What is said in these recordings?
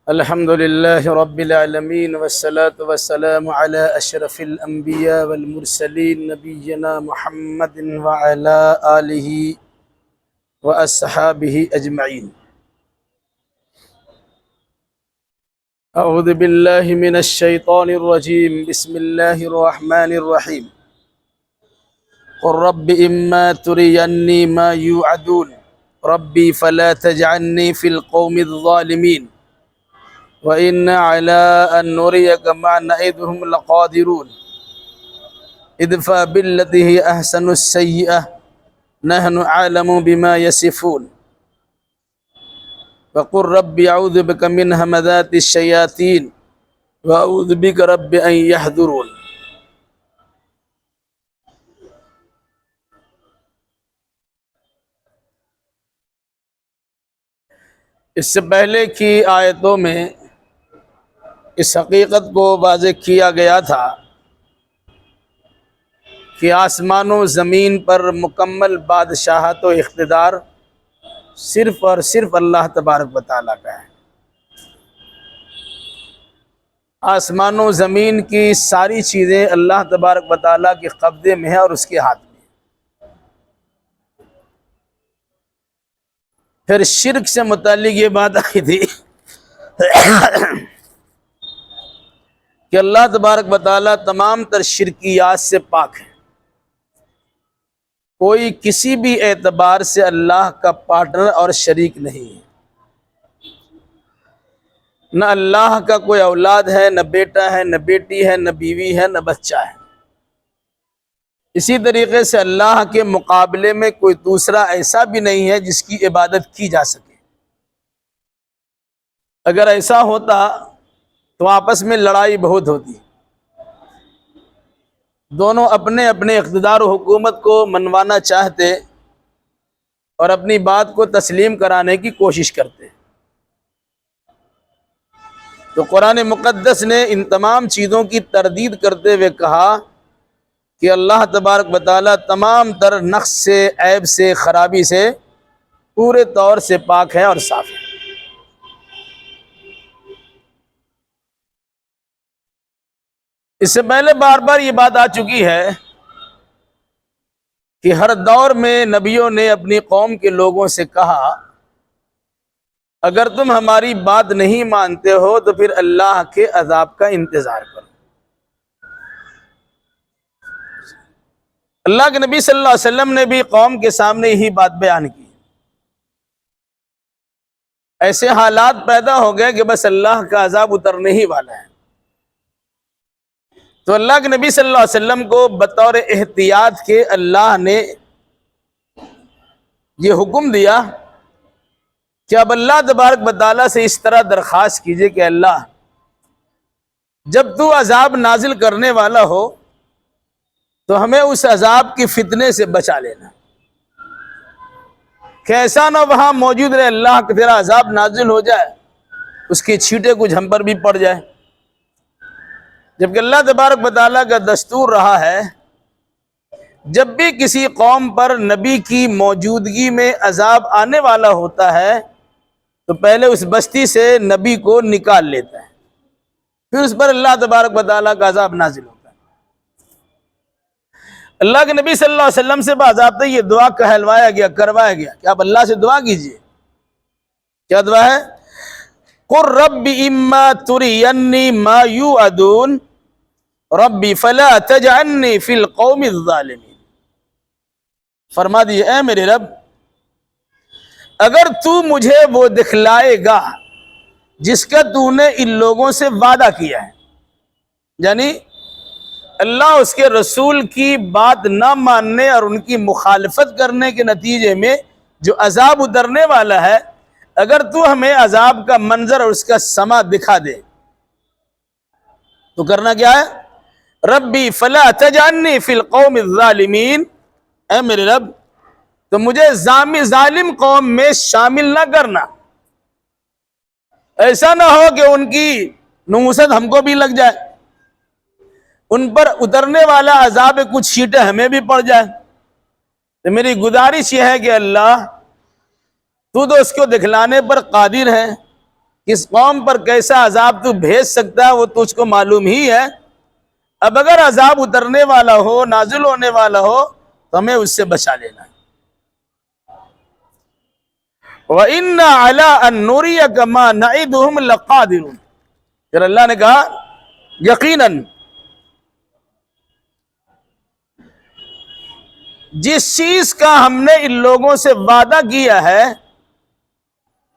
الحمد لله رب العالمين والصلاة والسلام على أشرف الأنبياء والمرسلين نبينا محمد وعلى آله وأصحابه أجمعين. أعوذ بالله من الشيطان الرجيم. بسم الله الرحمن الرحيم. قل رب إما تريني ما يوعدون ربي فلا تجعلني في القوم الظالمين وَإِنَّ عَلَىٰ أَن نُّرِيَكَ مَا نَعِدُهُمْ لَقَادِرُونَ ادْفَعْ بِالَّتِي هِيَ أَحْسَنُ السَّيِّئَةَ نَحْنُ أَعْلَمُ بِمَا يَصِفُونَ وَقُل رَّبِّ أَعُوذُ بِكَ مِنْ هَمَزَاتِ الشَّيَاطِينِ وَأَعُوذُ بِكَ رَبِّ أَن يَحْضُرُونِ. اس سے پہلے کی آیتوں میں اس حقیقت کو واضح کیا گیا تھا کہ آسمان و زمین پر مکمل بادشاہت و اقتدار صرف اور صرف اللہ تبارک و تعالیٰ کا ہے. آسمان و زمین کی ساری چیزیں اللہ تبارک و تعالیٰ کے قبضے میں ہیں اور اس کے ہاتھ میں. پھر شرک سے متعلق یہ بات آئی تھی کہ اللہ تبارک و تعالیٰ تمام تر شرکیات سے پاک ہے. کوئی کسی بھی اعتبار سے اللہ کا پارٹنر اور شریک نہیں ہے. نہ اللہ کا کوئی اولاد ہے، نہ بیٹا ہے، نہ بیٹی ہے، نہ بیوی ہے، نہ بچہ ہے. اسی طریقے سے اللہ کے مقابلے میں کوئی دوسرا ایسا بھی نہیں ہے جس کی عبادت کی جا سکے. اگر ایسا ہوتا تو آپس میں لڑائی بہت ہوتی. دونوں اپنے اپنے اقتدار و حکومت کو منوانا چاہتے اور اپنی بات کو تسلیم کرانے کی کوشش کرتے. تو قرآن مقدس نے ان تمام چیزوں کی تردید کرتے ہوئے کہا کہ اللہ تبارک و تعالیٰ تمام تر نقص سے، عیب سے، خرابی سے پورے طور سے پاک ہے اور صاف ہے. اس سے پہلے بار بار یہ بات آ چکی ہے کہ ہر دور میں نبیوں نے اپنی قوم کے لوگوں سے کہا اگر تم ہماری بات نہیں مانتے ہو تو پھر اللہ کے عذاب کا انتظار کرو. اللہ کے نبی صلی اللہ علیہ وسلم نے بھی قوم کے سامنے یہی بات بیان کی. ایسے حالات پیدا ہو گئے کہ بس اللہ کا عذاب اترنے ہی والا ہے. تو اللہ کے نبی صلی اللہ علیہ وسلم کو بطور احتیاط کے اللہ نے یہ حکم دیا کہ اب اللہ تبارک و تعالیٰ سے اس طرح درخواست کیجئے کہ اللہ جب تو عذاب نازل کرنے والا ہو تو ہمیں اس عذاب کی فتنے سے بچا لینا. کہ ایسا نہ وہاں موجود رہے اللہ کہ تیرا عذاب نازل ہو جائے، اس کی چھینٹیں کچھ ہم پر بھی پڑ جائے. جبکہ اللہ تبارک و تعالیٰ کا دستور رہا ہے جب بھی کسی قوم پر نبی کی موجودگی میں عذاب آنے والا ہوتا ہے تو پہلے اس بستی سے نبی کو نکال لیتا ہے، پھر اس پر اللہ تبارک و تعالیٰ کا عذاب نازل ہوتا ہے. اللہ کے نبی صلی اللہ علیہ وسلم سے باضابطہ یہ دعا کہلوایا گیا، کروایا گیا کہ آپ اللہ سے دعا کیجئے. کیا دعا ہے؟ قُل رَبِّ إِمَّا تُرِيَنِّي مَا يُوعَدُونَ رَبِّ فَلَا تَجْعَلْنِي فِي الْقَوْمِ الظَّالِمِينَ. فرما دیے اے میرے رب اگر تو مجھے وہ دکھلائے گا جس کا تو نے ان لوگوں سے وعدہ کیا ہے، یعنی اللہ اس کے رسول کی بات نہ ماننے اور ان کی مخالفت کرنے کے نتیجے میں جو عذاب اترنے والا ہے، اگر تو ہمیں عذاب کا منظر اور اس کا سما دکھا دے تو کرنا کیا ہے؟ ربی فلا تجعلنی فی القوم الظالمین، اے میرے رب تو مجھے ظالم قوم میں شامل نہ کرنا. ایسا نہ ہو کہ ان کی نحوست ہم کو بھی لگ جائے، ان پر اترنے والا عذاب کچھ چھینٹیں ہمیں بھی پڑ جائے. تو میری گزارش یہ ہے کہ اللہ تو اس کو دکھلانے پر قادر ہے، کس قوم پر کیسا عذاب تو بھیج سکتا ہے وہ تجھ کو معلوم ہی ہے. اب اگر عذاب اترنے والا ہو، نازل ہونے والا ہو تو ہمیں اس سے بچا لینا ہے. وَإِنَّا عَلَىٰ أَن نُّرِيَكَ مَا نَعِدُهُمْ لَقَادِرُونَ. پھر اللہ نے کہا یقیناً جس چیز کا ہم نے ان لوگوں سے وعدہ کیا ہے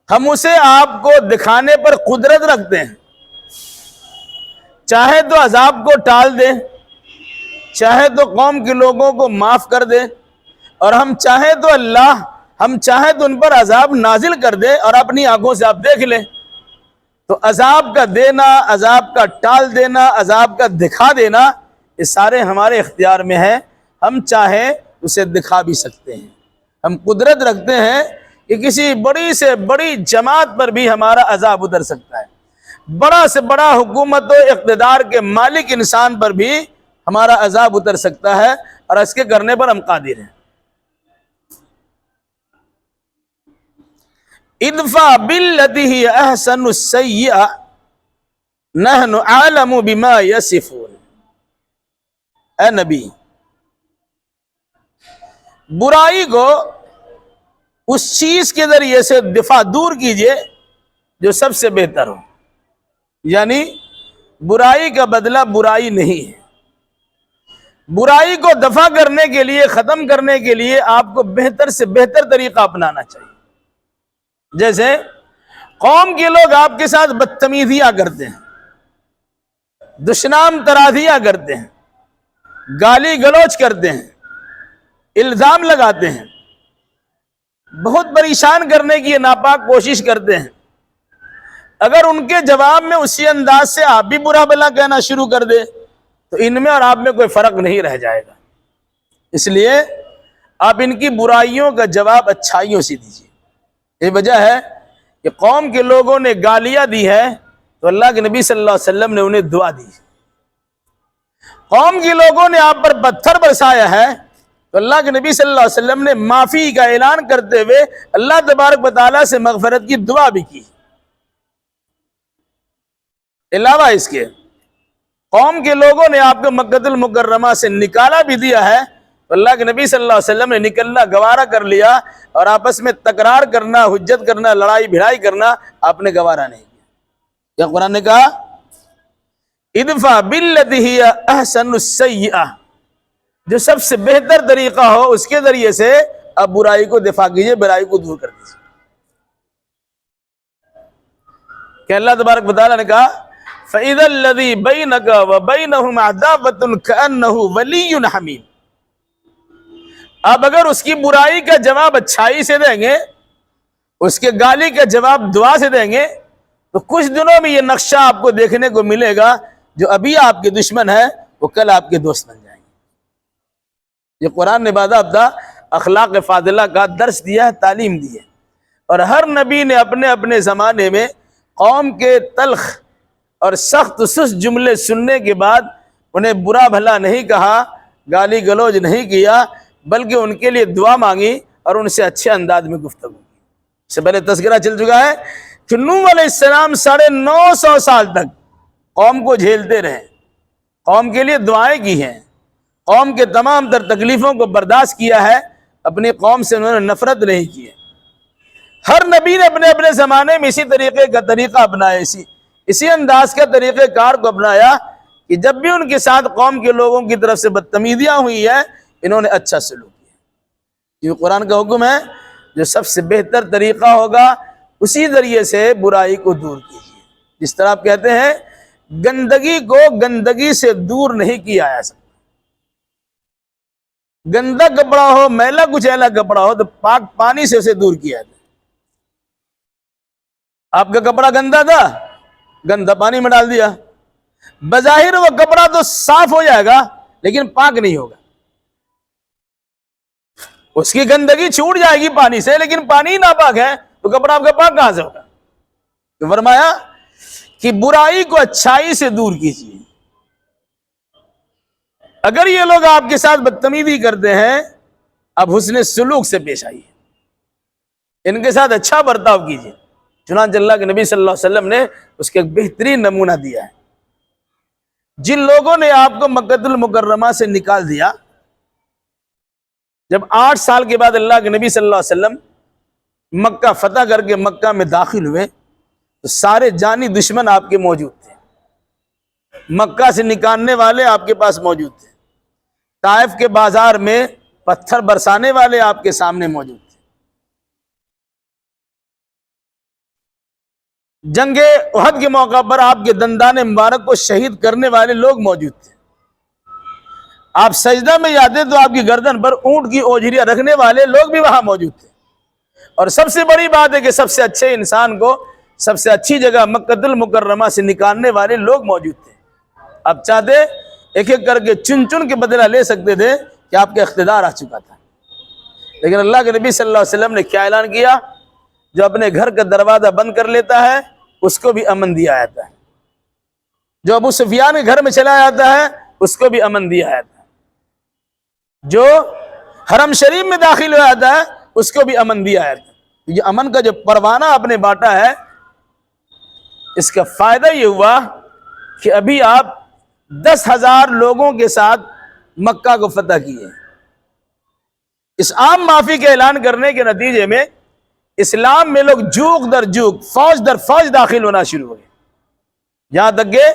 ہم اسے آپ کو دکھانے پر قدرت رکھتے ہیں. چاہے تو عذاب کو ٹال دے، چاہے تو قوم کے لوگوں کو معاف کر دے، اور ہم چاہے تو ان پر عذاب نازل کر دے اور اپنی آنکھوں سے آپ دیکھ لیں. تو عذاب کا دینا، عذاب کا ٹال دینا، عذاب کا دکھا دینا، یہ سارے ہمارے اختیار میں ہے. ہم چاہیں اسے دکھا بھی سکتے ہیں. ہم قدرت رکھتے ہیں کہ کسی بڑی سے بڑی جماعت پر بھی ہمارا عذاب اتر سکتا ہے. بڑا سے بڑا حکومت و اقتدار کے مالک انسان پر بھی ہمارا عذاب اتر سکتا ہے، اور اس کے کرنے پر ہم قادر ہیں. ادفع باللتی ہی احسن السیئہ نحن اعلم بما یصفون. اے نبی، برائی کو اس چیز کے ذریعے سے دفاع دور کیجئے جو سب سے بہتر ہو. یعنی برائی کا بدلہ برائی نہیں ہے. برائی کو دفع کرنے کے لیے، ختم کرنے کے لیے آپ کو بہتر سے بہتر طریقہ اپنانا چاہیے. جیسے قوم کے لوگ آپ کے ساتھ بدتمیزیاں کرتے ہیں، دشنام ترازیاں کرتے ہیں، گالی گلوچ کرتے ہیں، الزام لگاتے ہیں، بہت پریشان کرنے کی ناپاک کوشش کرتے ہیں. اگر ان کے جواب میں اسی انداز سے آپ بھی برا بھلا کہنا شروع کر دے تو ان میں اور آپ میں کوئی فرق نہیں رہ جائے گا. اس لیے آپ ان کی برائیوں کا جواب اچھائیوں سے دیجیے. یہ وجہ ہے کہ قوم کے لوگوں نے گالیاں دی ہے تو اللہ کے نبی صلی اللہ علیہ وسلم نے انہیں دعا دی. قوم کے لوگوں نے آپ پر پتھر برسایا ہے تو اللہ کے نبی صلی اللہ علیہ وسلم نے معافی کا اعلان کرتے ہوئے اللہ تبارک و تعالیٰ سے مغفرت کی دعا بھی کی. علاوہ اس کے قوم کے لوگوں نے آپ کو مکہ المکرمہ سے نکالا بھی دیا ہے تو اللہ کے نبی صلی اللہ علیہ وسلم نے نکلنا گوارا کر لیا، اور آپس میں تکرار کرنا، حجت کرنا، لڑائی بھڑائی کرنا آپ نے گوارا نہیں کیا. یا قرآن نے کہا ادفع باللتی ہی احسن السیئہ، جو سب سے بہتر طریقہ ہو اس کے ذریعے سے آپ برائی کو دفاع کیجئے، برائی کو دور کر دیجئے. کہ اللہ تبارک و تعالیٰ نے کہا فَإِذَا الَّذِي بَيْنَكَ وَبَيْنَهُمْ عَدَاوَةٌ كَأَنَّهُ وَلِيٌّ حَمِيمٌ. اب اگر اس کی برائی کا جواب اچھائی سے دیں گے، اس کے گالی کا جواب دعا سے دیں گے، تو کچھ دنوں میں یہ نقشہ آپ کو دیکھنے کو ملے گا، جو ابھی آپ کے دشمن ہے وہ کل آپ کے دوست بن جائیں گے. یہ قرآن نے باضابطہ اخلاق فاضلہ کا درس دیا ہے، تعلیم دی ہے. اور ہر نبی نے اپنے اپنے زمانے میں قوم کے تلخ اور سخت سست جملے سننے کے بعد انہیں برا بھلا نہیں کہا، گالی گلوچ نہیں کیا، بلکہ ان کے لیے دعا مانگی اور ان سے اچھے انداز میں گفتگو کی. اس سے پہلے تذکرہ چل چکا ہے کہ نوح علیہ السلام 950 سال تک قوم کو جھیلتے رہے، قوم کے لیے دعائیں کی ہیں، قوم کے تمام تر تکلیفوں کو برداشت کیا ہے، اپنی قوم سے انہوں نے نفرت نہیں کی ہے. ہر نبی نے اپنے اپنے زمانے میں اسی طریقے کا طریقہ اپنایا، اسی انداز کا طریقہ کار کو اپنایا کہ جب بھی ان کے ساتھ قوم کے لوگوں کی طرف سے بدتمیزیاں ہوئی ہے انہوں نے اچھا سلوک کیا. یہ قرآن کا حکم ہے، جو سب سے بہتر طریقہ ہوگا اسی ذریعے سے برائی کو دور کیجیے. جس طرح آپ کہتے ہیں گندگی کو گندگی سے دور نہیں کیا جا سکتا. گندا کپڑا ہو، میلا کچیلا کپڑا ہو تو پاک پانی سے اسے دور کیا جائے. آپ کا کپڑا گندا تھا، گندا پانی میں ڈال دیا، بظاہر وہ کپڑا تو صاف ہو جائے گا لیکن پاک نہیں ہوگا. اس کی گندگی چھوٹ جائے گی پانی سے، لیکن پانی ناپاک ہے تو کپڑا آپ کا پاک کہاں سے ہوگا؟ تو فرمایا کہ برائی کو اچھائی سے دور کیجیے. اگر یہ لوگ آپ کے ساتھ بدتمیزی کرتے ہیں، اب حسن سلوک سے پیش آئیے، ان کے ساتھ اچھا برتاؤ کیجیے. چنانچہ اللہ کے نبی صلی اللہ علیہ وسلم نے اس کا ایک بہترین نمونہ دیا ہے۔ جن لوگوں نے آپ کو مکہ المکرمہ سے نکال دیا، جب 8 سال کے بعد اللہ کے نبی صلی اللہ علیہ وسلم مکہ فتح کر کے مکہ میں داخل ہوئے تو سارے جانی دشمن آپ کے موجود تھے، مکہ سے نکالنے والے آپ کے پاس موجود تھے، طائف کے بازار میں پتھر برسانے والے آپ کے سامنے موجود تھے، جنگ احد کے موقع پر آپ کے دندان مبارک کو شہید کرنے والے لوگ موجود تھے، آپ سجدہ میں جاتے تو آپ کی گردن پر اونٹ کی اوجھریاں رکھنے والے لوگ بھی وہاں موجود تھے، اور سب سے بڑی بات ہے کہ سب سے اچھے انسان کو سب سے اچھی جگہ مکہ المکرمہ سے نکالنے والے لوگ موجود تھے۔ اب چاہتے ایک ایک کر کے چن چن کے بدلہ لے سکتے تھے کہ آپ کا اقتدار آ چکا تھا، لیکن اللہ کے نبی صلی اللہ علیہ وسلم نے کیا اعلان کیا؟ جو اپنے گھر کا دروازہ بند کر لیتا ہے اس کو بھی امن دیا جاتا ہے، جو ابو سفیان کے گھر میں چلا جاتا ہے اس کو بھی امن دیا جاتا ہے، جو حرم شریف میں داخل ہو جاتا ہے اس کو بھی امن دیا جاتا ہے۔ یہ امن کا جو پروانہ آپ نے بانٹا ہے، اس کا فائدہ یہ ہوا کہ ابھی آپ 10,000 لوگوں کے ساتھ مکہ کو فتح کیے۔ اس عام معافی کے اعلان کرنے کے نتیجے میں اسلام میں لوگ جوک در جوک، فوج در فوج داخل ہونا شروع ہو گئے، یہاں تک کہ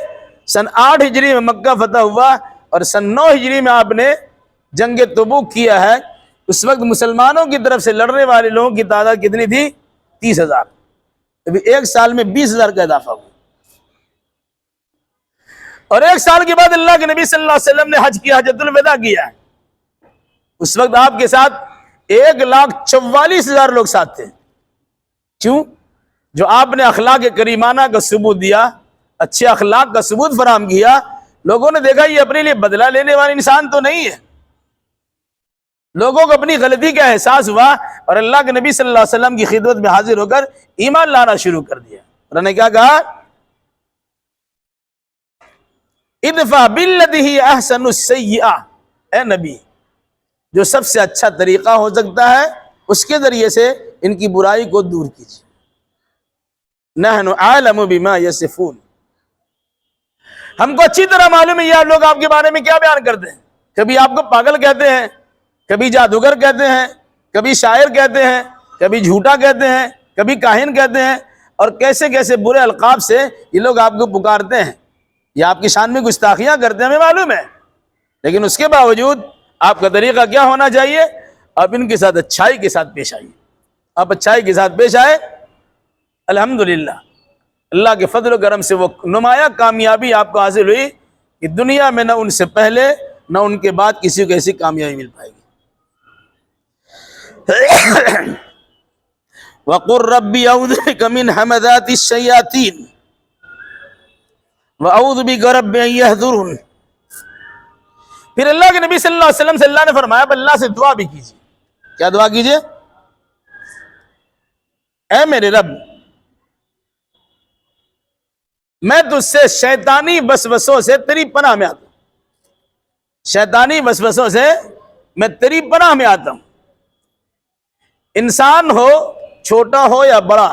سن 8 ہجری میں مکہ فتح ہوا اور سن 9 ہجری میں آپ نے جنگ تبوک کیا ہے۔ اس وقت مسلمانوں کی طرف سے لڑنے والے لوگوں کی تعداد کتنی تھی؟ 30,000۔ ابھی 1 سال میں 20,000 کا اضافہ ہوا، اور 1 سال کے بعد اللہ کے نبی صلی اللہ علیہ وسلم نے حج کیا، حجۃ الوداع کیا ہے۔ اس وقت آپ کے ساتھ 1,44,000 لوگ ساتھ تھے۔ کیوں؟ جو آپ نے اخلاق کریمانہ کا ثبوت دیا، اچھے اخلاق کا ثبوت فراہم کیا، لوگوں نے دیکھا یہ اپنے لیے بدلہ لینے والا انسان تو نہیں ہے، لوگوں کو اپنی غلطی کا احساس ہوا اور اللہ کے نبی صلی اللہ علیہ وسلم کی خدمت میں حاضر ہو کر ایمان لانا شروع کر دیا۔ انہوں نے کیا کہا؟ ادفع باللتی ہی احسن السیئہ، اے نبی جو سب سے اچھا طریقہ ہو سکتا ہے اس کے ذریعے سے ان کی برائی کو دور کیجیے۔ نحن عالم بما یصفون، ہم کو اچھی طرح معلوم ہے یہ لوگ آپ کے بارے میں کیا بیان کرتے ہیں، کبھی آپ کو پاگل کہتے ہیں، کبھی جادوگر کہتے ہیں، کبھی شاعر کہتے ہیں، کبھی جھوٹا کہتے ہیں، کبھی کاہن کہتے ہیں، اور کیسے کیسے برے القاب سے یہ لوگ آپ کو پکارتے ہیں، یہ آپ کی شان میں گستاخیاں کرتے ہیں، ہمیں معلوم ہے، لیکن اس کے باوجود آپ کا طریقہ کیا ہونا چاہیے؟ آپ ان کے ساتھ اچھائی کے ساتھ پیش آئیے۔ آپ اچھائی کے ساتھ پیش آئے، الحمدللہ اللہ کے فضل و کرم سے وہ نمایاں کامیابی آپ کو حاصل ہوئی کہ دنیا میں نہ ان سے پہلے نہ ان کے بعد کسی کو ایسی کامیابی مل پائے گی۔ وَقُلْ رَبِّ أَعُوذُ بِكَ مِنْ هَمَزَاتِ الشَّيَاطِينِ وَأَعُوذُ بِكَ رَبِّ أَن يَحْضُرُونِ۔ پھر اللہ کے نبی صلی اللہ علیہ وسلم سے اللہ نے فرمایا اب اللہ سے دعا بھی کیجیے۔ کیا دعا کیجیے؟ اے میرے رب، میں تجھ سے شیطانی وسوسوں سے تیری پناہ میں آتا ہوں، شیطانی وسوسوں سے میں تیری پناہ میں آتا ہوں۔ انسان ہو، چھوٹا ہو یا بڑا،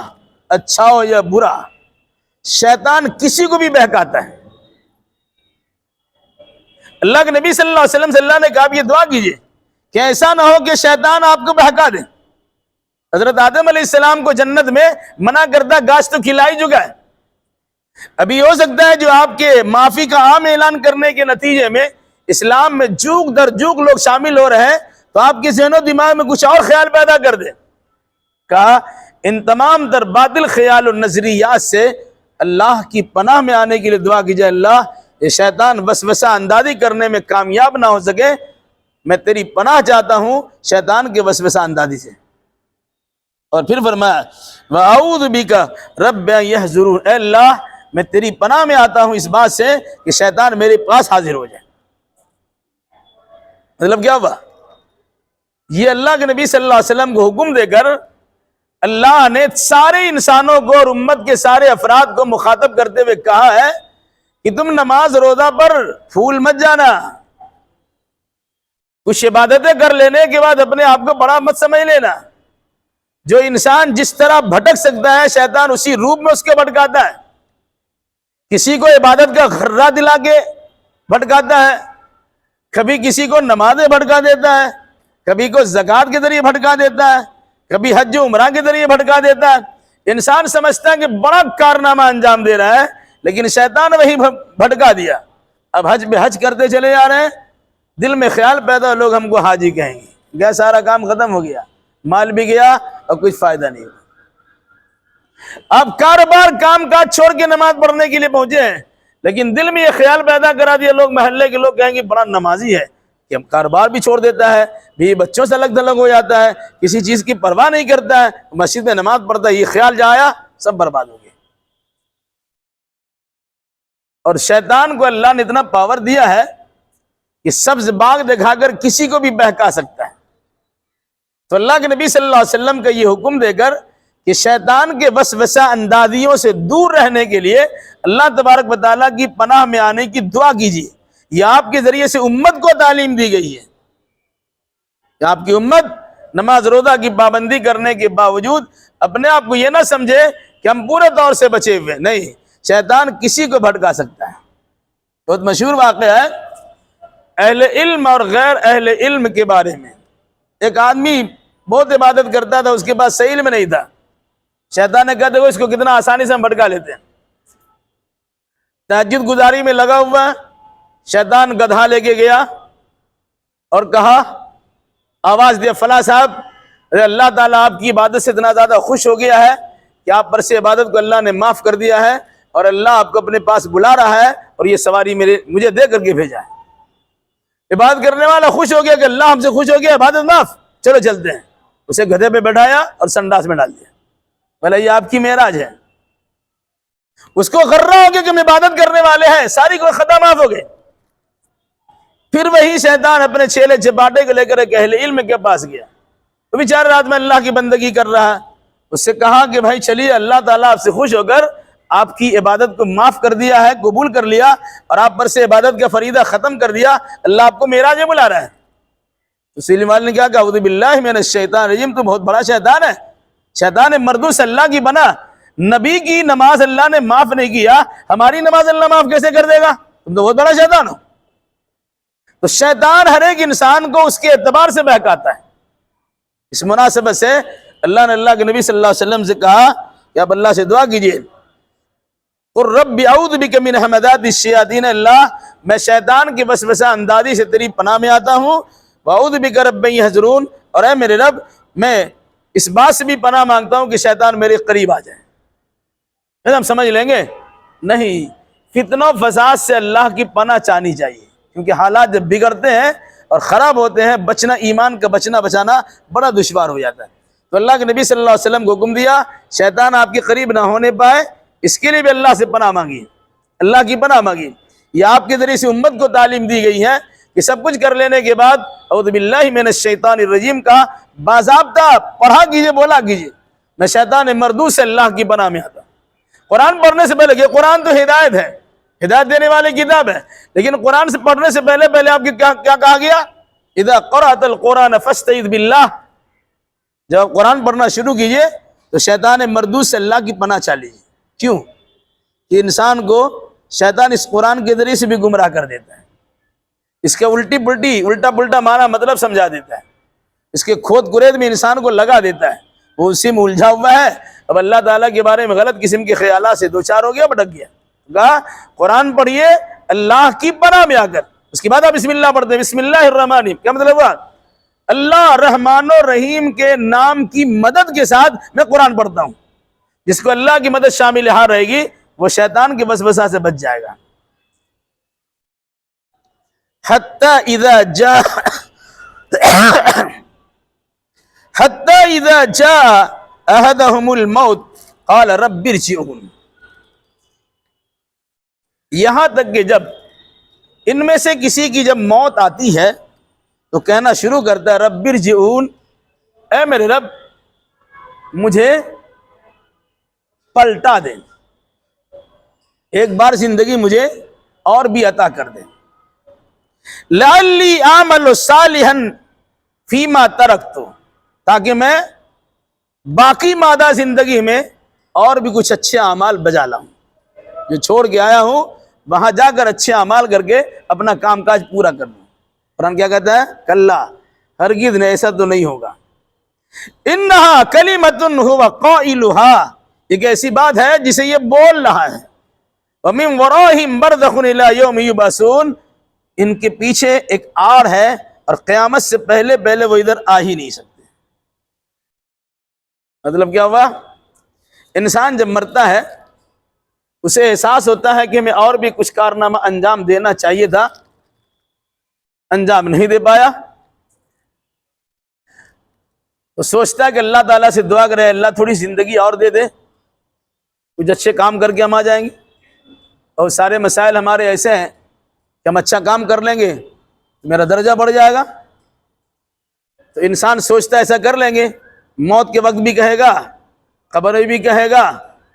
اچھا ہو یا برا، شیطان کسی کو بھی بہکاتا ہے۔ اللہ کے نبی صلی اللہ علیہ وسلم سے اللہ نے کہا یہ دعا کیجیے کہ ایسا نہ ہو کہ شیطان آپ کو بہکا دے۔ حضرت آدم علیہ السلام کو جنت میں منع کردہ گاش تو کھلائی چکا ہے، ابھی ہو سکتا ہے جو آپ کے معافی کا عام اعلان کرنے کے نتیجے میں اسلام میں جوک در جوک لوگ شامل ہو رہے ہیں تو آپ کے ذہن و دماغ میں کچھ اور خیال پیدا کر دے۔ کہا ان تمام در باطل خیال و نظریات سے اللہ کی پناہ میں آنے کے لیے دعا کیجئے، اللہ یہ شیطان وسوسہ اندازی کرنے میں کامیاب نہ ہو سکے، میں تیری پناہ چاہتا ہوں شیطان کے وسوسہ اندازی سے۔ اور پھر فرمایا وَأَعُوذُ بِكَ رَبِّ أَن يَحْضُرُونِ، اے اللہ میں تیری پناہ میں آتا ہوں اس بات سے کہ شیطان میرے پاس حاضر ہو جائے۔ مطلب کیا ہوا؟ یہ اللہ کے نبی صلی اللہ علیہ وسلم کو حکم دے کر اللہ نے سارے انسانوں کو اور امت کے سارے افراد کو مخاطب کرتے ہوئے کہا ہے کہ تم نماز روزہ پر پھول مت جانا، کچھ عبادتیں کر لینے کے بعد اپنے آپ کو بڑا مت سمجھ لینا، جو انسان جس طرح بھٹک سکتا ہے شیطان اسی روپ میں اس کے بھٹکاتا ہے. کسی کو عبادت کا غرہ دلا کے بھٹکاتا ہے، کبھی کسی کو نمازیں بھٹکا دیتا ہے، کبھی کو زکوٰۃ کے ذریعے بھٹکا دیتا ہے، کبھی حج و عمرہ کے ذریعے بھٹکا دیتا ہے. انسان سمجھتا ہے کہ بڑا کارنامہ انجام دے رہا ہے، لیکن شیطان وہی بھٹکا دیا. اب حج میں حج کرتے چلے جا رہے ہیں، دل میں خیال پیدا ہو لوگ ہم کو حاجی کہیں گے، گیا سارا کام ختم ہو گیا، مال بھی گیا اور کچھ فائدہ نہیں. اب کاروبار کام کاج چھوڑ کے نماز پڑھنے کے لیے پہنچے ہیں، لیکن دل میں یہ خیال پیدا کرا دیا لوگ، محلے کے لوگ کہیں گے بڑا نمازی ہے کہ ہم کاروبار بھی چھوڑ دیتا ہے، بھی بچوں سے الگ تھلگ ہو جاتا ہے، کسی چیز کی پرواہ نہیں کرتا ہے، مسجد میں نماز پڑھتا ہے. یہ خیال جہاں آیا سب برباد ہو گئے. اور شیطان کو اللہ نے اتنا پاور دیا ہے کہ سبز باغ دکھا کر کسی کو بھی بہکا سکتا ہے. تو اللہ کے نبی صلی اللہ علیہ وسلم کا یہ حکم دے کر کہ شیطان کے وسوسہ اندازیوں سے دور رہنے کے لیے اللہ تبارک و تعالیٰ کی پناہ میں آنے کی دعا کیجیے. یہ آپ کے ذریعے سے امت کو تعلیم دی گئی ہے کہ آپ کی امت نماز روزہ کی پابندی کرنے کے باوجود اپنے آپ کو یہ نہ سمجھے کہ ہم پورے طور سے بچے ہوئے. نہیں، شیطان کسی کو بھٹکا سکتا ہے. بہت مشہور واقعہ ہے اہل علم اور غیر اہل علم کے بارے میں. ایک آدمی بہت عبادت کرتا تھا، اس کے پاس صحیح علم نہیں تھا. شیطان نے کہا دیکھو اس کو کتنا آسانی سے ہم بھٹکا لیتے ہیں. تہجد گزاری میں لگا ہوا، شیطان گدھا لے کے گیا اور کہا، آواز دیا فلاں صاحب، اللہ تعالیٰ آپ کی عبادت سے اتنا زیادہ خوش ہو گیا ہے کہ آپ پر سے عبادت کو اللہ نے معاف کر دیا ہے اور اللہ آپ کو اپنے پاس بلا رہا ہے اور یہ سواری مجھے دے کر کے بھیجا ہے. عبادت کرنے والا خوش ہو گیا کہ اللہ ہم سے خوش ہو گیا، عبادت معاف، چلو چلتے ہیں. اسے گدھے پہ بٹھایا اور سنڈاس میں ڈال دیا. بھلا یہ آپ کی معراج ہے. اس کو غرہ ہو گیا کہ ہم عبادت کرنے والے ہیں، ساری کوئی خطا معاف ہو گئے. پھر وہی شیطان اپنے چھیلے چپاٹے کو لے کر ایک اہل علم کے پاس گیا. وہ بیچارہ رات میں اللہ کی بندگی کر رہا. اس سے کہا کہ بھائی چلیے، اللہ تعالیٰ آپ سے خوش ہو کر آپ کی عبادت کو معاف کر دیا ہے، قبول کر لیا اور آپ پر سے عبادت کا فریضہ ختم کر دیا، اللہ آپ کو معراج میں بلا رہا ہے. تو سیلم والے نے کہا کہ اعوذ باللہ من الشیطان الرجیم، تو بہت بڑا شیطان ہے، شیطان مردود سے اللہ کی بنا. نبی کی نماز اللہ نے معاف نہیں کیا، ہماری نماز اللہ معاف کیسے کر دے گا؟ تم تو بہت بڑا شیطان ہو. تو شیطان ہر ایک انسان کو اس کے اعتبار سے بہکاتا ہے. اس مناسبت سے اللہ نے اللہ کے نبی صلی اللہ علیہ وسلم سے کہا کہ آپ اللہ سے دعا کیجئے، قُلْ رَبِّ اعوذ بِكَ مِنْ ہَمَزَاتِ الشَّيَاطِينِ، اللہ میں شیطان کی وسوسہ اندازی سے تیری پناہ میں آتا ہوں. وَاعُوذُ بِكَ رَبِّ أَن يَحْضُرُونِ، اور اے میرے رب میں اس بات سے بھی پناہ مانگتا ہوں کہ شیطان میرے قریب آ جائے. ہم سمجھ لیں گے نہیں، فتنہ و فساد سے اللہ کی پناہ چاہنی چاہیے، کیونکہ حالات جب بگڑتے ہیں اور خراب ہوتے ہیں، بچنا، ایمان کا بچانا بڑا دشوار ہو جاتا ہے. تو اللہ کے نبی صلی اللہ علیہ وسلم کو حکم دیا شیطان آپ کے قریب نہ ہونے پائے، اس کے لیے بھی اللہ سے پناہ مانگی، اللہ کی پناہ مانگی. یہ آپ کے ذریعے سے امت کو تعلیم دی گئی ہے کہ سب کچھ کر لینے کے بعد اعوذ باللہ من الشیطان الرجیم کا باضابطہ پڑھا کیجئے، بولا کیجئے. میں شیطان مردود سے اللہ کی پناہ میں آتا. قرآن پڑھنے سے پہلے، کہ قرآن تو ہدایت ہے، ہدایت دینے والی کتاب ہے، لیکن قرآن سے پڑھنے سے پہلے آپ کی کیا کہا گیا؟ اذا قرأت القرآن فاستعذ باللہ. جب آپ قرآن پڑھنا شروع کیجئے تو شیطان مردود سے اللہ کی پناہ چاہ لیجیے. کیوں؟ کہ انسان کو شیطان اس قرآن کے ذریعے سے بھی گمراہ کر دیتا ہے، اس کے الٹا پلٹا معنی مطلب سمجھا دیتا ہے، اس کے کھود کرید میں انسان کو لگا دیتا ہے، وہ اسی میں الجھا ہوا ہے. اب اللہ تعالیٰ کے بارے میں غلط قسم کے خیالات سے دوچار ہو گیا، بھٹک گیا. کہا قرآن پڑھیے اللہ کی پناہ میں آ کر، اس کے بعد آپ بسم اللہ پڑھتے ہیں، بسم اللہ الرحمن الرحیم. کیا مطلب ہوا؟ اللہ رحمان و رحیم کے نام کی مدد کے ساتھ میں قرآن پڑھتا ہوں. جس کو اللہ کی مدد شامل ہاں رہے گی وہ شیطان کے وسوسہ سے بچ جائے گا. حتی اذا جاء احدهم الموت قال رب ارجعون. یہاں تک کہ جب ان میں سے کسی کی جب موت آتی ہے تو کہنا شروع کرتا ہے رب ارجعون، اے میرے رب مجھے پلٹا دے، ایک بار زندگی مجھے اور بھی عطا کر دے. لعلی اعمل صالحا فیما ترکت، تاکہ میں باقی مادہ زندگی میں اور بھی کچھ اچھے اعمال بجا لاؤں، جو چھوڑ کے آیا ہوں وہاں جا کر اچھے اعمال کر کے اپنا کام کاج پورا کر لوں۔ قرآن کیا کہتا ہے؟ کلا، ہرگز نہیں، ایسا تو نہیں ہوگا۔ انہا کلمۃ ہوا قائلھا، ایک ایسی بات ہے جسے یہ بول رہا ہے۔ ومن ورائہم برزخ الی یوم یبعثون، ان کے پیچھے ایک آڑ ہے اور قیامت سے پہلے پہلے وہ ادھر آ ہی نہیں سکتے۔ مطلب کیا ہوا؟ انسان جب مرتا ہے اسے احساس ہوتا ہے کہ ہمیں اور بھی کچھ کارنامہ انجام دینا چاہیے تھا، انجام نہیں دے پایا، تو سوچتا ہے کہ اللہ تعالیٰ سے دعا کرے اللہ تھوڑی زندگی اور دے دے، کچھ اچھے کام کر کے ہم آ جائیں گے۔ اور سارے مسائل ہمارے ایسے ہیں کہ ہم اچھا کام کر لیں گے تو میرا درجہ بڑھ جائے گا، تو انسان سوچتا ہے ایسا کر لیں گے۔ موت کے وقت بھی کہے گا، قبر میں بھی کہے گا،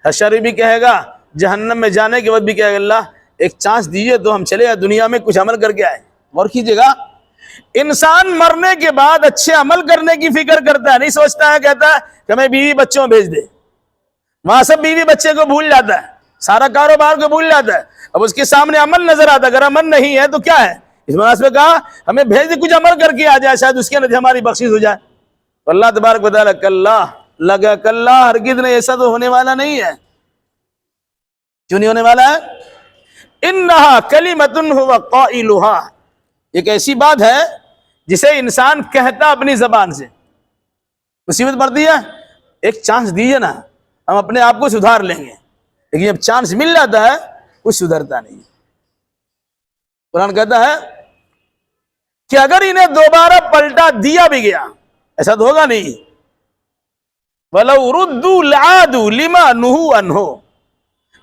حشر میں بھی کہے گا، جہنم میں جانے کے وقت بھی کہے گا اللہ ایک چانس دیجئے تو ہم چلے دنیا میں کچھ عمل کر کے آئے۔ اور کیجئے گا، انسان مرنے کے بعد اچھے عمل کرنے کی فکر کرتا ہے، نہیں سوچتا ہے، کہتا ہے کہ ہمیں بیوی بچوں بھیج دے، وہاں سب بیوی بچے کو بھول جاتا ہے، سارا کاروبار کو بھول جاتا ہے، اب اس کے سامنے عمل نظر آتا ہے، اگر عمل نہیں ہے تو کیا ہے؟ اس مناسبت کہا ہمیں بھیج دے، کچھ عمل کر کے آ جائے، شاید اس کے نتیجے ہماری بخشش ہو جائے۔ تو اللہ تبارک و تعالیٰ کلا، لگا کلا، ہرگز نہیں، ایسا تو ہونے والا نہیں ہے۔ کیوں نہیں ہونے والا ہے؟ انہا کلمۃ ہوا قائلھا، ایک ایسی بات ہے جسے انسان کہتا اپنی زبان سے۔ مصیبت پڑتی ہے، ایک چانس دیجئے نا، ہم اپنے آپ کو سدھار لیں گے، لیکن جب چانس مل جاتا ہے کچھ سدھرتا نہیں۔ قرآن کہتا ہے کہ اگر انہیں دوبارہ پلٹا دیا بھی گیا، ایسا تو ہوگا نہیں، وَلَوْ رُدُّوا لَعَادُوا لِمَا نُهُوا عَنْهُ،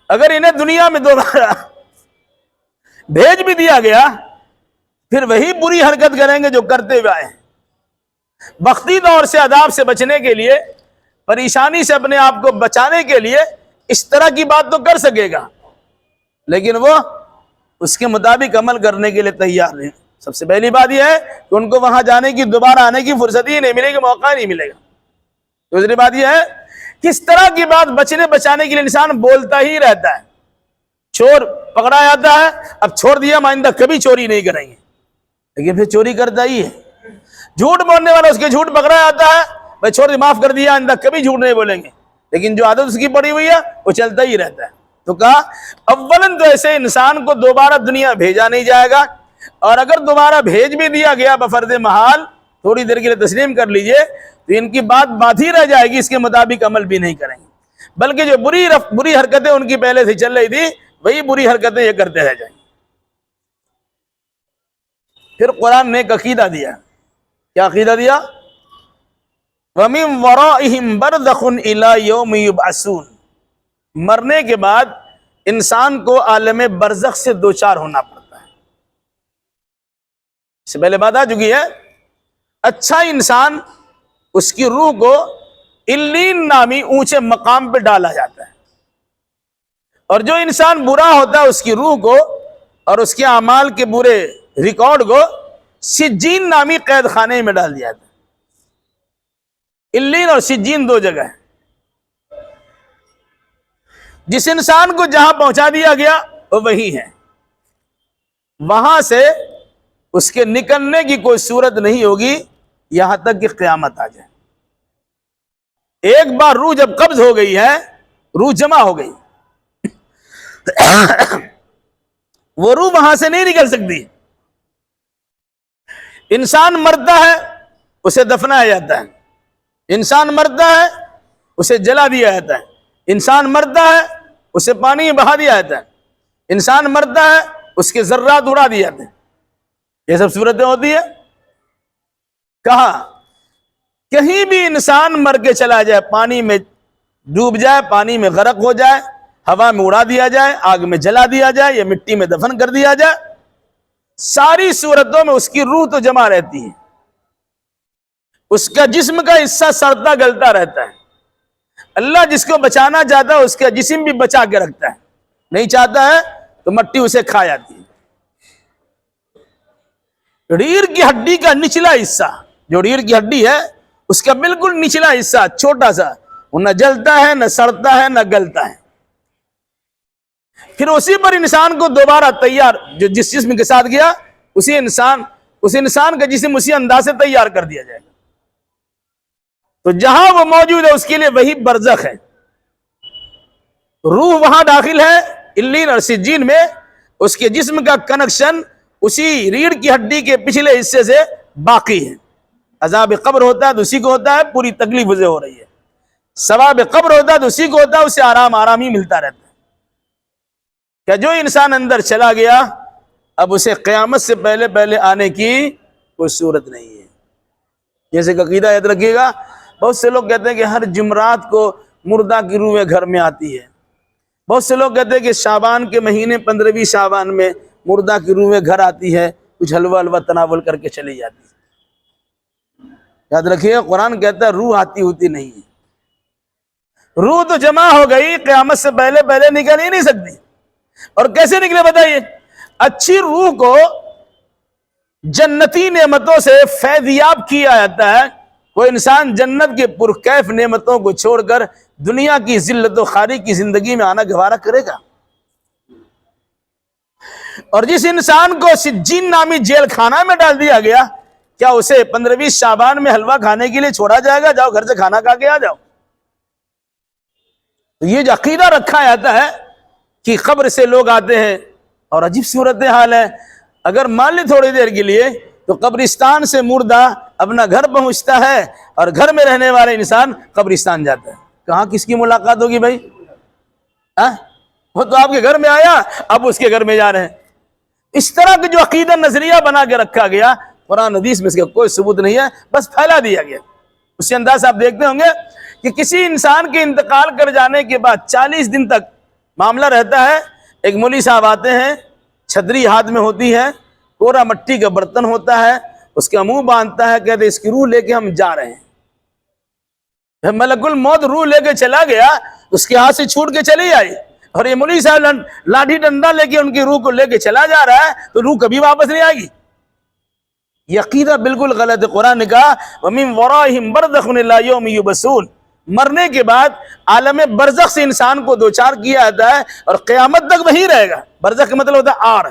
اگر انہیں دنیا میں دوبارہ بھیج بھی دیا گیا پھر وہی بری حرکت کریں گے جو کرتے ہوئے آئے ہیں۔ وقتی دور سے عذاب سے بچنے کے لیے، پریشانی سے اپنے آپ کو بچانے کے لیے اس طرح کی بات تو کر سکے گا، لیکن وہ اس کے مطابق عمل کرنے کے لیے تیار نہیں۔ سب سے پہلی بات یہ ہے کہ ان کو وہاں جانے کی، دوبارہ آنے کی فرصت ہی نہیں ملے گی، موقع ہی نہیں ملے گا۔ دوسری بات یہ ہے کہ اس طرح کی بات بچنے بچانے کے لیے انسان بولتا ہی رہتا ہے۔ چور پکڑا جاتا ہے، اب چھوڑ دیا آئندہ کبھی چوری نہیں کریں گے، لیکن پھر چوری کرتا ہی ہے۔ جھوٹ بولنے والا، اس کے جھوٹ پکڑا جاتا ہے، بھائی چھوڑ دی، معاف کر دیا، آئندہ کبھی جھوٹ نہیں بولیں گے، لیکن جو عادت اس کی پڑی ہوئی ہے وہ چلتا ہی رہتا ہے۔ تو کہا اولاً تو ایسے انسان کو دوبارہ دنیا بھیجا نہیں جائے گا، اور اگر دوبارہ بھیج بھی دیا گیا بفرض محال، تھوڑی دیر کے لیے تسلیم کر لیجئے، تو ان کی بات ہی رہ جائے گی، اس کے مطابق عمل بھی نہیں کریں گے، بلکہ جو بری حرکتیں ان کی پہلے سے چل رہی تھی وہی بری حرکتیں یہ کرتے رہ جائیں گے۔ پھر قرآن نے ایک عقیدہ دیا، کیا عقیدہ دیا؟ وَمِن وَرَائِهِمْ بَرْزَخٌ إِلَى يَوْمِ يُبْعَثُونَ، مرنے کے بعد انسان کو عالم برزخ سے دوچار ہونا پڑتا ہے۔ اس سے پہلے بات آ چکی ہے، اچھا انسان اس کی روح کو علیین نامی اونچے مقام پہ ڈالا جاتا ہے، اور جو انسان برا ہوتا ہے اس کی روح کو اور اس کے اعمال کے برے ریکارڈ کو سجین نامی قید خانے میں ڈال دیا جاتا ہے۔ علیین اور سجین دو جگہ ہے، جس انسان کو جہاں پہنچا دیا گیا وہ وہی ہے، وہاں سے اس کے نکلنے کی کوئی صورت نہیں ہوگی یہاں تک کہ قیامت آ جائے۔ ایک بار روح جب قبض ہو گئی ہے، روح جمع ہو گئی، وہ روح وہاں سے نہیں نکل سکتی۔ انسان مرتا ہے اسے دفنایا جاتا ہے، انسان مرتا ہے اسے جلا دیا جاتا ہے، انسان مرتا ہے اسے پانی میں بہا دیا جاتا ہے، انسان مرتا ہے اس کے ذرات اڑا دیے جاتے ہیں۔ یہ سب صورتیں ہوتی ہیں۔ کہا کہیں بھی انسان مر کے چلا جائے، پانی میں ڈوب جائے، پانی میں غرق ہو جائے، ہوا میں اڑا دیا جائے، آگ میں جلا دیا جائے یا مٹی میں دفن کر دیا جائے، ساری صورتوں میں اس کی روح تو جمع رہتی ہے، اس کا جسم کا حصہ سڑتا گلتا رہتا ہے۔ اللہ جس کو بچانا چاہتا ہے اس کا جسم بھی بچا کے رکھتا ہے، نہیں چاہتا ہے تو مٹی اسے کھا جاتی ہے۔ ریڑھ کی ہڈی کا نچلا حصہ، جو ریڑھ کی ہڈی ہے اس کا بالکل نچلا حصہ چھوٹا سا، وہ نہ جلتا ہے نہ سڑتا ہے نہ گلتا ہے۔ پھر اسی پر انسان کو دوبارہ تیار، جو جس جسم کے ساتھ گیا اس انسان کا جسم اسی انداز سے تیار کر دیا جائے گا۔ تو جہاں وہ موجود ہے اس کے لیے وہی برزخ ہے۔ روح وہاں داخل ہے علیین اور سجین میں، اس کے جسم کا کنکشن اسی ریڑھ کی ہڈی کے پچھلے حصے سے باقی ہے۔ عذاب قبر ہوتا ہے تو اسی کو ہوتا ہے، پوری تکلیف اسے ہو رہی ہے۔ ثواب قبر ہوتا ہے تو اسی کو ہوتا ہے، اسے آرام آرام ہی ملتا رہتا ہے۔ کہ جو انسان اندر چلا گیا اب اسے قیامت سے پہلے پہلے آنے کی کوئی صورت نہیں ہے۔ جیسے کہ عقیدہ یاد رکھیے گا، بہت سے لوگ کہتے ہیں کہ ہر جمعرات کو مردہ کی روح گھر میں آتی ہے۔ بہت سے لوگ کہتے ہیں کہ شعبان کے مہینے 15ویں شعبان میں مردہ کی روح گھر آتی ہے، کچھ حلوہ تناول کر کے چلی جاتی ہے۔ یاد رکھیے قرآن کہتا ہے روح آتی ہوتی نہیں ہے۔ روح تو جمع ہو گئی، قیامت سے پہلے پہلے نکل ہی نہیں سکتی۔ اور کیسے نکلے بتائیے؟ اچھی روح کو جنتی نعمتوں سے فیضیاب کیا جاتا ہے۔ کوئی انسان جنت کے پرکیف نعمتوں کو چھوڑ کر دنیا کی ذلت و خواری کی زندگی میں آنا گوارا کرے گا؟ اور جس انسان کو سجین نامی جیل خانہ میں ڈال دیا گیا، کیا اسے 15ویں شعبان میں حلوہ کھانے کے لیے چھوڑا جائے گا؟ جاؤ گھر سے کھانا کھا کے آ جاؤ۔ تو یہ جو عقیدہ رکھا جاتا ہے کہ قبر سے لوگ آتے ہیں، اور عجیب صورتحال ہے، اگر مان لی تھوڑی دیر کے لیے تو قبرستان سے مردہ اپنا گھر پہنچتا ہے اور گھر میں رہنے والے انسان قبرستان جاتا ہے۔ کہاں کس کی ملاقات ہوگی بھائی؟ وہ تو آپ کے گھر میں آیا، اب اس کے گھر میں جا رہے ہیں۔ اس طرح کا جو عقیدہ نظریہ بنا کے رکھا گیا، قرآن حدیث میں اس کا کوئی ثبوت نہیں ہے، بس پھیلا دیا گیا۔ اس کے انداز آپ دیکھتے ہوں گے کہ کسی انسان کے انتقال کر جانے کے بعد 40 دن تک معاملہ رہتا ہے۔ ایک مولوی صاحب آتے ہیں، چھتری ہاتھ میں ہوتی ہے، کوڑا مٹی کا برتن ہوتا ہے، اس کا منہ باندھتا ہے، کہتے اس کی روح لے کے ہم جا رہے ہیں۔ جب ملک الموت روح لے کے چلا گیا، اس کے ہاتھ سے چھوٹ کے چلی آئی، اور یہ مولوی صاحب لاٹھی ڈنڈا لے کے ان کی روح کو لے کے چلا جا رہا ہے، تو روح کبھی واپس نہیں آئے گی۔ یہ عقیدہ بالکل غلط ہے۔ قرآن نے کہا وَمِن وَرَائِهِمْ بَرْزَخٌ إِلَىٰ يَوْمِ يُبْعَثُونَ، مرنے کے بعد عالم برزخ سے انسان کو دوچار کیا جاتا ہے اور قیامت تک وہی رہے گا۔ برزخ کا مطلب ہوتا ہے آر،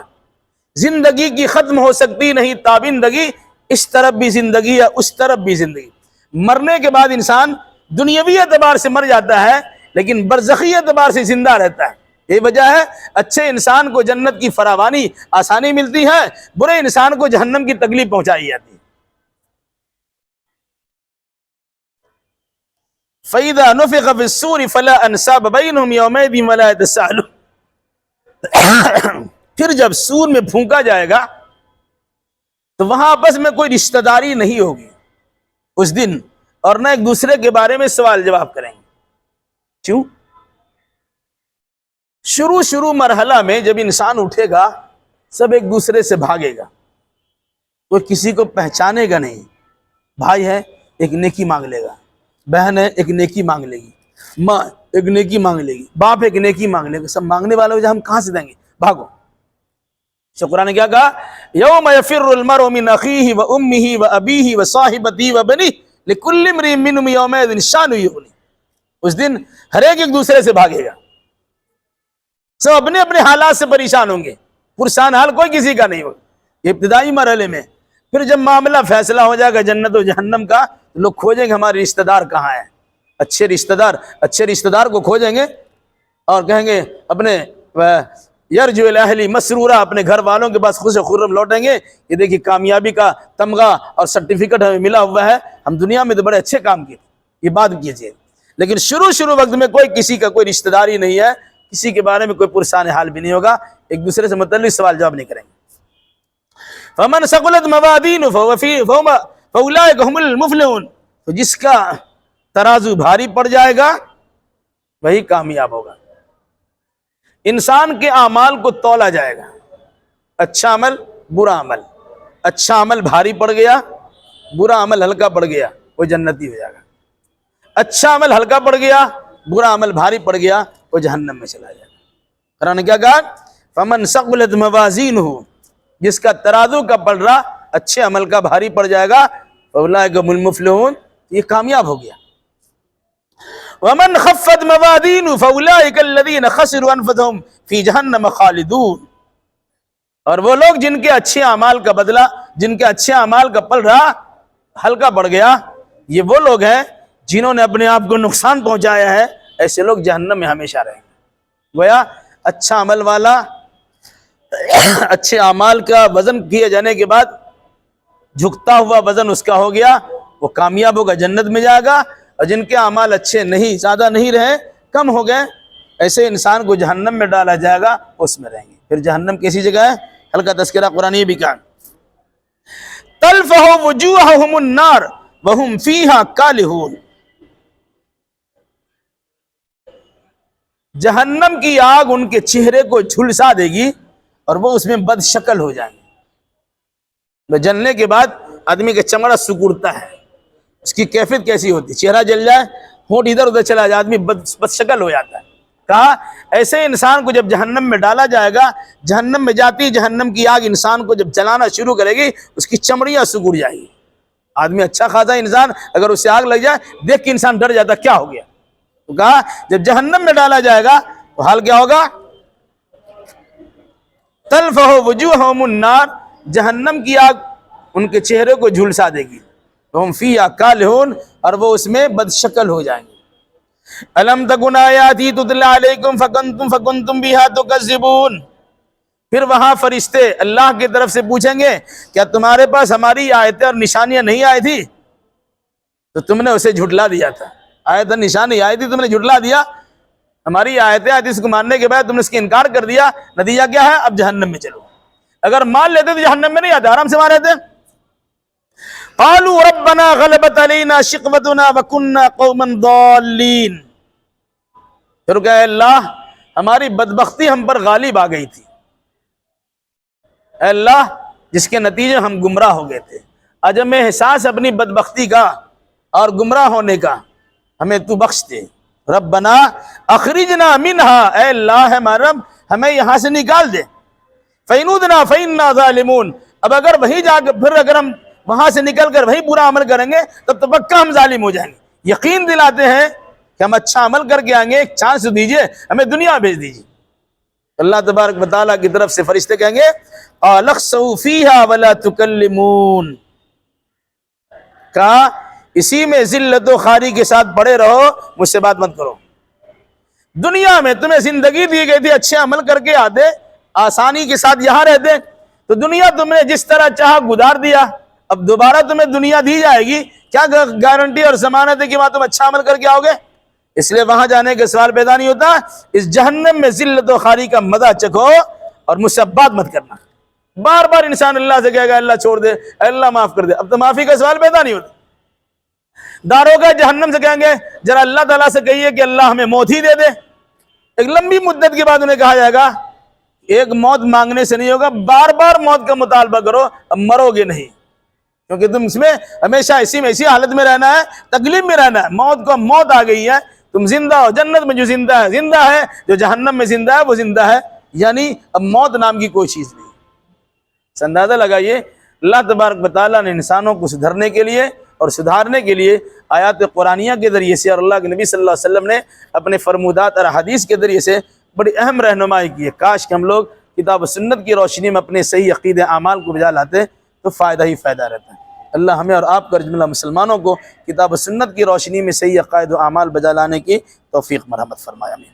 زندگی کی ختم ہو سکتی نہیں تابندگی، اس طرف بھی زندگی ہے اس طرف بھی زندگی۔ مرنے کے بعد انسان دنیاوی اعتبار سے مر جاتا ہے لیکن برزخی اعتبار سے زندہ رہتا ہے۔ یہ وجہ ہے اچھے انسان کو جنت کی فراوانی آسانی ملتی ہے، برے انسان کو جہنم کی تکلیف پہنچائی جاتی ہے۔ فَإِذَا نُفِخَ فِي الصُّورِ فَلَا أَنْسَابَ بَيْنَهُمْ يَوْمَئِذٍ وَلَا يَتَسَاءَلُونَ، پھر جب سور میں پھونکا جائے گا تو وہاں آپس میں کوئی رشتہ داری نہیں ہوگی اس دن، اور نہ ایک دوسرے کے بارے میں سوال جواب کریں گے۔ کیوں؟ شروع مرحلہ میں جب انسان اٹھے گا سب ایک دوسرے سے بھاگے گا، کوئی کسی کو پہچانے گا نہیں۔ بھائی ہے ایک نیکی مانگ لے گا، بہن ہے ایک نیکی مانگ لے گی، ماں ایک نیکی مانگ لے گی، باپ ایک نیکی مانگ لے گا۔ سب مانگنے والے ہم کہاں سے دیں گے؟ بھاگو۔ تو قرآن نے کیا کہا؟ یوم یفر المرء من اخیہ وامہ وابیہ وصاحبتہ وبنیہ لکل امرئ منہم یومئذ شأن یغنیہ، اس دن ہر ایک دوسرے سے بھاگے گا، سب اپنے اپنے حالات سے پریشان ہوں گے، پرسان حال کوئی کسی کا نہیں ہوگا۔ یہ ابتدائی مرحلے میں۔ پھر جب معاملہ فیصلہ ہو جائے گا جنت و جہنم کا، لوگ کھوجیں گے ہمارے رشتہ دار کہاں ہیں۔ اچھے رشتہ دار کو کھوجیں گے اور کہیں گے اپنے یرجو الی اہلی مسرورا، اپنے گھر والوں کے پاس خوش و خرم لوٹیں گے، یہ دیکھیے کامیابی کا تمغہ اور سرٹیفکیٹ ہمیں ملا ہوا ہے، ہم دنیا میں تو بڑے اچھے کام کیے۔ یہ بات کیجیے، لیکن شروع وقت میں کوئی کسی کا کوئی رشتہ داری نہیں ہے، کسی کے بارے میں کوئی پرسان حال بھی نہیں ہوگا، ایک دوسرے سے متعلق سوال جواب نہیں کریں گے۔ فمن ثقلت موازینہ فاولئک هم المفلحون، تو جس کا ترازو بھاری پڑ جائے گا وہی کامیاب ہوگا۔ انسان کے اعمال کو تولا جائے گا، اچھا عمل برا عمل، اچھا عمل بھاری پڑ گیا، برا عمل ہلکا پڑ گیا، وہ جنتی ہو جائے گا۔ اچھا عمل ہلکا پڑ گیا، برا عمل بھاری پڑ گیا، وہ جہنم میں چلا جائے گا۔ قرآن نے کیا کہا؟ فمن ثقلت موازینہ، جس کا ترازو کا پلڑا اچھے عمل کا بھاری پڑ جائے گا، فاولئک هم المفلحون، یہ کامیاب ہو گیا۔ وَمَنْ خَفَّتْ مَوَازِينُهُ فَأُولَٰئِكَ الَّذِينَ خَسِرُوا أَنفُسَهُمْ فِي جَهَنَّمَ خَالِدُونَ۔ اور وہ لوگ جن کے اچھے اعمال کا بدلہ، جن کے اچھے اعمال کا پلڑا ہلکا پڑ گیا، یہ وہ لوگ ہیں جنہوں نے اپنے آپ کو نقصان پہنچایا ہے، ایسے لوگ جہنم میں ہمیشہ رہیں گے۔ گویا اچھا عمل والا اچھے اعمال کا وزن کیے جانے کے بعد جھکتا ہوا وزن اس کا ہو گیا، وہ کامیاب ہوگا، جنت میں جائے گا۔ اور جن کے اعمال اچھے نہیں، زیادہ نہیں رہے، کم ہو گئے، ایسے انسان کو جہنم میں ڈالا جائے گا، اس میں رہیں گے۔ پھر جہنم کیسی جگہ ہے؟ ہلکا تذکرہ قرآن یہ بھی کہا تلفح وجوہہم النار وہم فیہا کالہون۔ جہنم کی آگ ان کے چہرے کو جھلسا دے گی اور وہ اس میں بد شکل ہو جائیں گے۔ جلنے کے بعد آدمی کا چمڑا سکڑتا ہے، اس کی کیفیت کیسی ہوتی ہے؟ چہرہ جل جائے، ہونٹ ادھر ادھر چلا جائے، آدمی بد شکل ہو جاتا ہے۔ کہا ایسے انسان کو جب جہنم میں ڈالا جائے گا، جہنم میں جاتی جہنم کی آگ انسان کو جب جلانا شروع کرے گی، اس کی چمڑیاں سکڑ جائیں گی۔ آدمی اچھا خاصا انسان اگر اسے آگ لگ جائے، دیکھ کے انسان ڈر جاتا، کیا ہو گیا؟ تو کہا جب جہنم میں ڈالا جائے گا تو حال کیا ہوگا؟ تلفح وجوہہم النار، جہنم کی آگ ان کے چہرے کو جھلسا دے گی، ہم فیہا کالہون، اور وہ اس میں بد شکل ہو جائیں گے۔ الم تکن آیاتی تتلی علیکم فکنتم بہا تکذبون۔ پھر وہاں فرشتے اللہ کی طرف سے پوچھیں گے کیا تمہارے پاس ہماری آیتیں اور نشانیاں نہیں آئی تھی تو تم نے اسے جھٹلا دیا تھا؟ آیت اور نشانی آئی تھی، تم نے جھٹلا دیا۔ ہماری آیتیں آئی تھی، اس کو ماننے کے بعد تم نے اس کی انکار کر دیا، نتیجہ کیا ہے؟ اب جہنم میں چلو۔ اگر مان لیتے تو جہنم میں نہیں آتے، آرام سے مان لیتے۔ قالوا ربنا غلبت علینا شقوتنا وکنا قوما ضالین۔ پھر کہا اے اللہ ہماری بدبختی ہم پر غالب آ گئی تھی، اے اللہ جس کے نتیجے ہم گمراہ ہو گئے تھے۔ آج ہمیں احساس اپنی بدبختی کا اور گمراہ ہونے کا، ہمیں تو بخش دے۔ ربنا اخرجنا منہا، اے اللہ ہمارا رب ہمیں یہاں سے نکال دے۔ فإن عدنا فإنا ظالمون، اب اگر وہی جا کے پھر اگر ہم وہاں سے نکل کر وہی برا عمل کریں گے تب تو پکا ہم ظالم ہو جائیں گے۔ یقین دلاتے ہیں کہ ہم اچھا عمل کر کے آئیں گے، ایک چانس دیجئے، ہمیں دنیا بھیج دیجئے۔ اللہ تبارک و تعالیٰ کی طرف سے فرشتے کہیں گے قال اخسؤوا فیہا ولا تکلمون، کہا اسی میں ذلت و خواری کے ساتھ پڑے رہو، مجھ سے بات مت کرو۔ دنیا میں تمہیں زندگی دی گئی تھی، اچھے عمل کر کے آتے، آسانی کے ساتھ یہاں رہتے، تو دنیا تم نے جس طرح چاہا گزار دیا، اب دوبارہ تمہیں دنیا دی جائے گی، کیا گارنٹی اور ضمانت ہے کہ وہاں تم اچھا عمل کر کے آؤ گے؟ اس لیے وہاں جانے کا سوال پیدا نہیں ہوتا۔ اس جہنم میں ذلت و خواری کا مزہ چکھو اور مجھ سے اب بات مت کرنا۔ بار بار انسان اللہ سے کہے گا اللہ چھوڑ دے، اللہ معاف کر دے، اب تو معافی کا سوال پیدا نہیں ہوتا۔ داروگہ جہنم سے کہیں گے ذرا اللہ تعالیٰ سے کہیے کہ اللہ ہمیں موت ہی دے دے۔ ایک لمبی مدت کے بعد انہیں کہا جائے گا ایک موت مانگنے سے نہیں ہوگا، بار بار موت کا مطالبہ کرو، اب مرو گے نہیں، کیونکہ تم اس میں ہمیشہ ایسی حالت میں رہنا ہے، تکلیف میں رہنا ہے۔ موت کو موت آ گئی ہے، تم زندہ ہو، جنت میں جو زندہ ہے، جو جہنم میں زندہ ہے وہ زندہ ہے، یعنی اب موت نام کی کوئی چیز نہیں۔ اس اندازہ لگائیے اللہ تبارک و تعالیٰ نے انسانوں کو سدھرنے کے لیے اور سدھارنے کے لیے آیات قرآنیہ کے ذریعے سے اور اللہ کے نبی صلی اللہ علیہ وسلم نے اپنے فرمودات اور حدیث کے ذریعے سے بڑی اہم رہنمائی کی ہے۔ کاش کہ ہم لوگ کتاب و سنت کی روشنی میں اپنے صحیح عقیدے اعمال کو بجا لاتے تو فائدہ ہی فائدہ رہتا ہے۔ اللہ ہمیں اور آپ کا جملہ مسلمانوں کو کتاب و سنت کی روشنی میں صحیح عقائد و اعمال بجا لانے کی توفیق مرحمت فرمائے۔ آمین۔